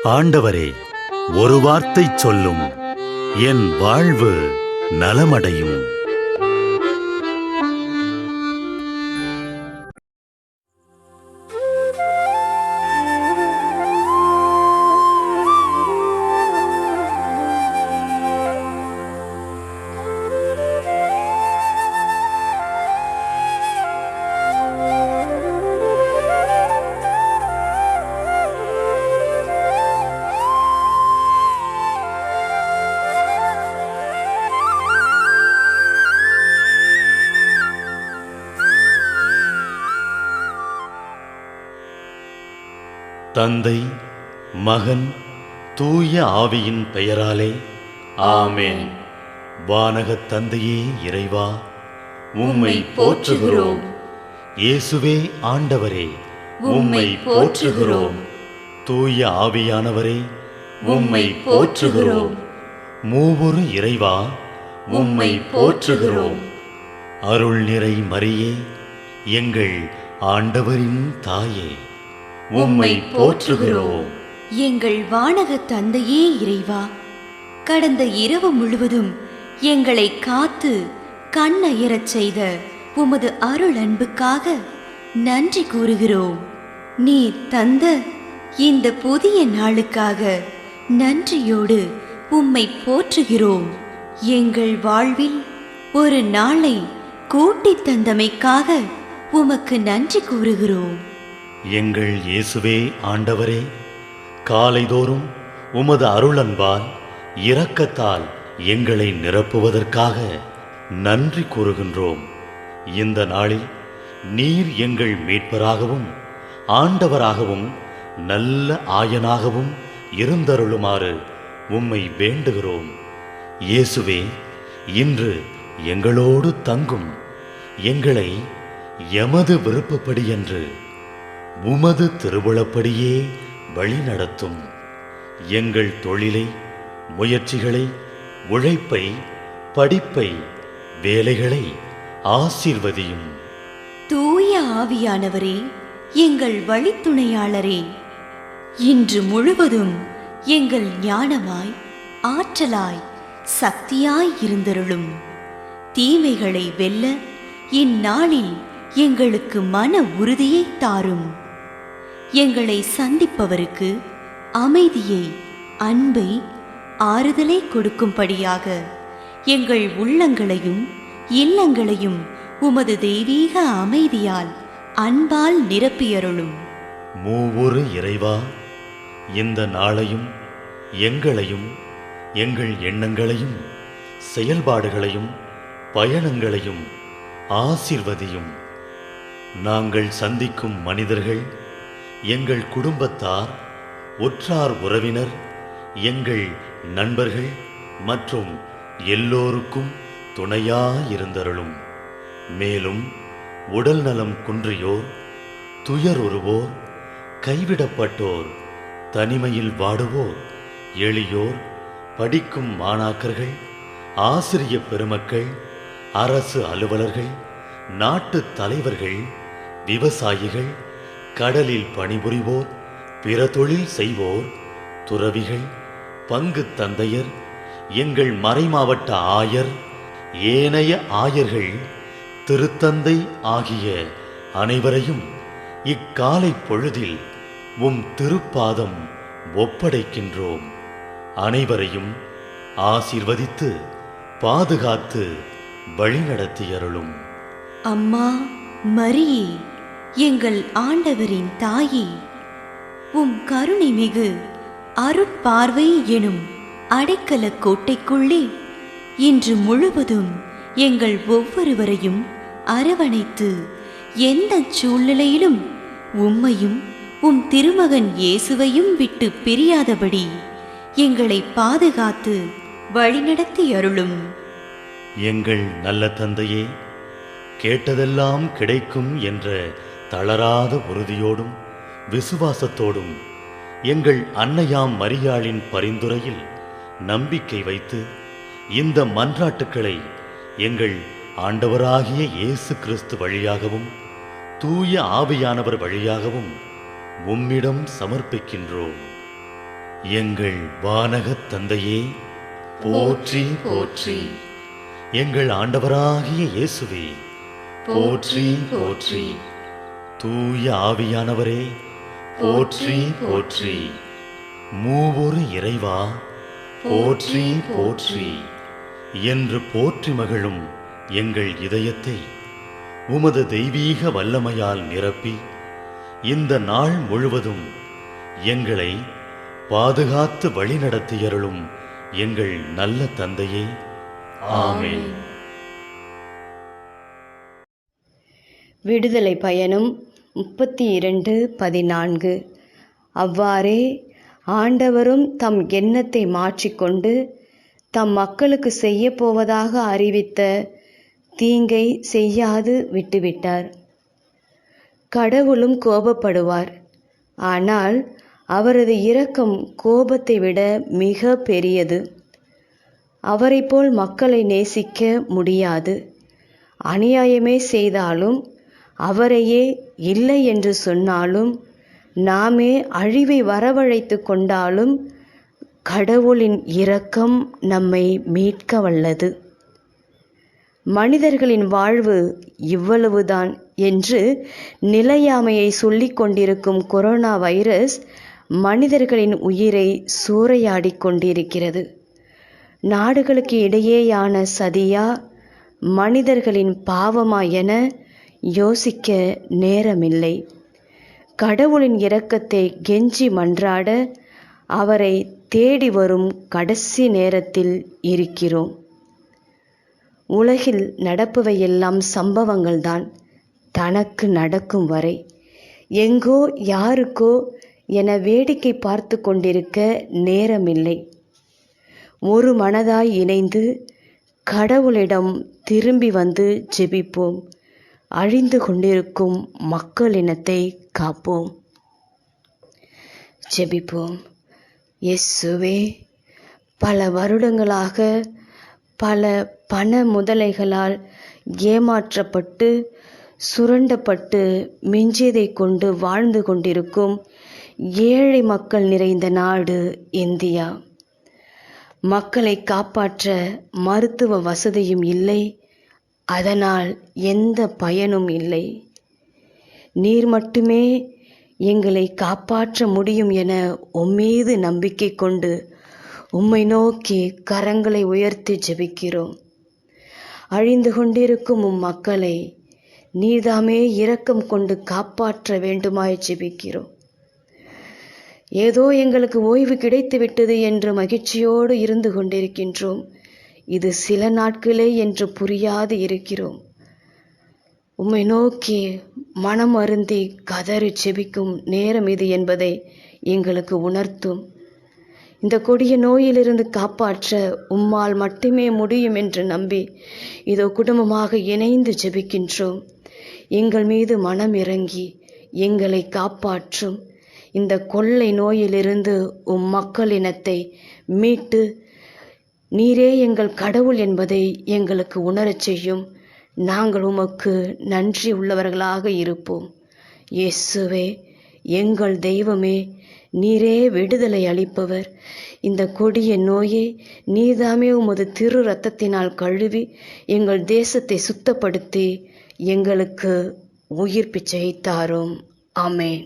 ஆண்டவரே, ஒரு வார்த்தை சொல்லும், என் வாழ்வு நலமடையும். தந்தை, மகன், தூய ஆவியின் பெயராலே ஆமென். வானகத் தந்தையே இறைவா, உம்மை போற்றுகிறோம். இயேசுவே ஆண்டவரே, உம்மை போற்றுகிறோம். தூய ஆவியானவரே, உம்மை போற்றுகிறோம். மூவொரு இறைவா, உம்மை போற்றுகிறோம். அருள் நிறை மரியே, எங்கள் ஆண்டவரின் தாயே, உம்மை போற்றுகிறோம். எங்கள் வானக தந்தையே இறைவா, கடந்த இரவு முழுவதும் எங்களை காத்து கண்ணயரச் செய்த உமது அருள் அன்புக்காக நன்றி கூறுகிறோம். நீர் தந்த இந்த புதிய நாளுக்காக நன்றியோடு உம்மை போற்றுகிறோம். எங்கள் வாழ்வில் ஒரு நாளை கூட்டித் தந்தமைக்காக உமக்கு நன்றி கூறுகிறோம். எங்கள் இயேசுவே ஆண்டவரே, காலைதோறும் உமது அருளன்பால் இரக்கத்தால் எங்களை நிரப்புவதற்காக நன்றி கூறுகின்றோம். இந்த நாளில் நீர் எங்கள் மீட்பராகவும் ஆண்டவராகவும் நல்ல ஆயனாகவும் இருந்தருளுமாறு உம்மை வேண்டுகிறோம். இயேசுவே, இன்று எங்களோடு தங்கும். எங்களை எமது விருப்பப்படி என்று உமது திருவுளப்படியே வழிநடத்தும். எங்கள் தொழிலை, முயற்சிகளை, உழைப்பை, படிப்பை, வேலைகளை ஆசீர்வதியும். தூய ஆவியானவரே, எங்கள் வழித்துணையாளரே, இன்று முழுவதும் எங்கள் ஞானமாய், ஆற்றலாய், சக்தியாய் இருந்தருளும். தீமைகளை வெல்ல இந்நாளில் எங்களுக்கு மன உறுதியை தாரும். எங்களை சந்திப்பவருக்கு அமைதியை, அன்பை, ஆறுதலை கொடுக்கும்படியாக எங்கள் உள்ளங்களையும் இல்லங்களையும் உமது தெய்வீக அமைதியால், அன்பால் நிரப்பியருளும். மூவொரு இறைவா, இந்த நாளையும் எங்களையும் எங்கள் எண்ணங்களையும் செயல்பாடுகளையும் பயணங்களையும் ஆசீர்வதியும். நாங்கள் சந்திக்கும் மனிதர்கள், எங்கள் குடும்பத்தார், உற்றார் உறவினர், எங்கள் நண்பர்கள் மற்றும் எல்லோருக்கும் துணையாயிருந்தருளும். மேலும் உடல் நலம் குன்றியோர், துயருறுவோர், கைவிடப்பட்டோர், தனிமையில் வாடுவோர், எளியோர், படிக்கும் மாணாக்கர்கள், ஆசிரிய பெருமக்கள், அரசு அலுவலர்கள், நாட்டு தலைவர்கள், விவசாயிகள், கடலில் பணிபுரிவோர், பிற தொழில் செய்வோர், துறவிகள், பங்கு தந்தையர், எங்கள் மறைமாவட்ட ஆயர், ஏனைய ஆயர்கள், திருத்தந்தை ஆகிய அனைவரையும் இக்காலை பொழுதில் உம் திருப்பாதம் ஒப்படைக்கின்றோம். அனைவரையும் ஆசீர்வதித்து பாதுகாத்து வழிநடத்தியருளும். அம்மா மரியே, எங்கள் ஆண்டவரின் தாயே, உம் கருணை மிகு அருட்பார்வை எனும் அடைக்கல கோட்டைக்குள்ளே இன்று முழுவதும் எங்கள் ஒவ்வொருவரையும் அரவணைத்து எந்த சூழ்நிலையிலும் உம்மையும் உம் திருமகன் இயேசுவையும் விட்டு பிரியாதபடி எங்களை பாதுகாத்து வழிநடத்தி அருளும். எங்கள் நல்ல தந்தையே, கேட்டதெல்லாம் கிடைக்கும் என்ற தளராத உறுதியோடும் விசுவாசத்தோடும் எங்கள் அன்னையாம் மரியாளின் பரிந்துரையில் நம்பிக்கை வைத்து இந்த மன்றாட்டுக்களை எங்கள் ஆண்டவராகிய இயேசு கிறிஸ்து வழியாகவும் தூய ஆவியானவர் வழியாகவும் உம்மிடம் சமர்ப்பிக்கின்றோம். எங்கள் வானகத் தந்தையே, போற்றி போற்றி. எங்கள் ஆண்டவராகிய இயேசுவே, போற்றி போற்றி. தூய ஆவியானவரே, போற்றி போற்றி. மூவொரு இறைவா, போற்றி போற்றி. என்று போற்றி மகிழும் எங்கள் இதயத்தை உமது தெய்வீக வல்லமையால் நிரப்பி இந்த நாள் முழுவதும் எங்களை பாதுகாத்து வழிநடத்தியருளும் எங்கள் நல்ல தந்தையே, ஆமென். விடுதலை பயணம் 32:14. அவ்வாறே ஆண்டவரும் தம் எண்ணத்தை மாற்றிக்கொண்டு தம் மக்களுக்கு செய்யப்போவதாக அறிவித்த தீங்கை செய்யாது விட்டுவிட்டார். கடவுளும் கோபப்படுவார், ஆனால் அவரது இரக்கம் கோபத்தை விட மிக பெரியது. அவரைப் போல் மக்களை நேசிக்க முடியாது. அநியாயமே செய்தாலும், அவரையே இல்லை என்று சொன்னாலும், நாமே அழிவை வரவழைத்து கொண்டாலும் கடவுளின் இரக்கம் நம்மை மீட்க வல்லது. மனிதர்களின் வாழ்வு இவ்வளவுதான் என்று நிலையாமையை சொல்லிக் கொண்டிருக்கும் கொரோனா வைரஸ் மனிதர்களின் உயிரை சூறையாடி கொண்டிருக்கிறது. நாடுகளுக்கு இடையேயான சதியா, மனிதர்களின் பாவமா என யோசிக்க நேரமில்லை. கடவுளின் இரக்கத்தை கெஞ்சி மன்றாட அவரை தேடி வரும் கடைசி நேரத்தில் இருக்கிறோம். உலகில் நடப்பவையெல்லாம் சம்பவங்கள்தான். தனக்கு நடக்கும் வரை எங்கோ யாருக்கோ என வேடிக்கை பார்த்து கொண்டிருக்க நேரமில்லை. ஒரு மனதாய் இணைந்து கடவுளிடம் திரும்பி வந்து ஜெபிப்போம். அழிந்து கொண்டிருக்கும் மக்களினத்தை காப்போம். ஜெபிப்போம். இயேசுவே, பல வருடங்களாக பல பண முதலைகளால் ஏமாற்றப்பட்டு சுரண்டப்பட்டு மிஞ்சியதை கொண்டு வாழ்ந்து கொண்டிருக்கும் ஏழை மக்கள் நிறைந்த நாடு இந்தியா. மக்களை காப்பாற்ற மருத்துவ வசதியும் இல்லை, அதனால் எந்த பயனும் இல்லை. நீர் மட்டுமே எங்களை காப்பாற்ற முடியும் என உம்மீது நம்பிக்கை கொண்டு உம்மை நோக்கி கரங்களை உயர்த்தி ஜெபிக்கிறோம். அழிந்து கொண்டிருக்கும் மக்களை நீர்தாமே இரக்கம் கொண்டு காப்பாற்ற வேண்டுமாய் ஜெபிக்கிறோம். ஏதோ எங்களுக்கு ஓய்வு கிடைத்து விட்டது என்று மகிழ்ச்சியோடு இருந்து கொண்டிருக்கின்றோம். இது சில நாட்களே என்று புரியாது இருக்கிறோம். உம்மை நோக்கி மனம் அருந்தி கதறி செபிக்கும் நேரம் இது என்பதை எங்களுக்கு உணர்த்தும். இந்த கொடிய நோயிலிருந்து காப்பாற்ற உம்மால் மட்டுமே முடியும் என்று நம்பி இதோ குடும்பமாக இணைந்து ஜெபிக்கின்றோம். எங்கள் மீது மனம் இறங்கி எங்களை காப்பாற்றும். இந்த கொள்ளை நோயிலிருந்து மக்களினத்தை மீட்டு நீரே எங்கள் கடவுள் என்பதை எங்களுக்கு உணரச் செய்யும். நாங்கள் உமக்கு நன்றி உள்ளவர்களாக இருப்போம். இயேசுவே, எங்கள் தெய்வமே, நீரே விடுதலை அளிப்பவர். இந்த கொடிய நோயை நீர்தாமே உமது திரு இரத்தத்தினால் கழுவி எங்கள் தேசத்தை சுத்தப்படுத்தி எங்களுக்கு உயிர் பிச்சை தாரும். ஆமென்.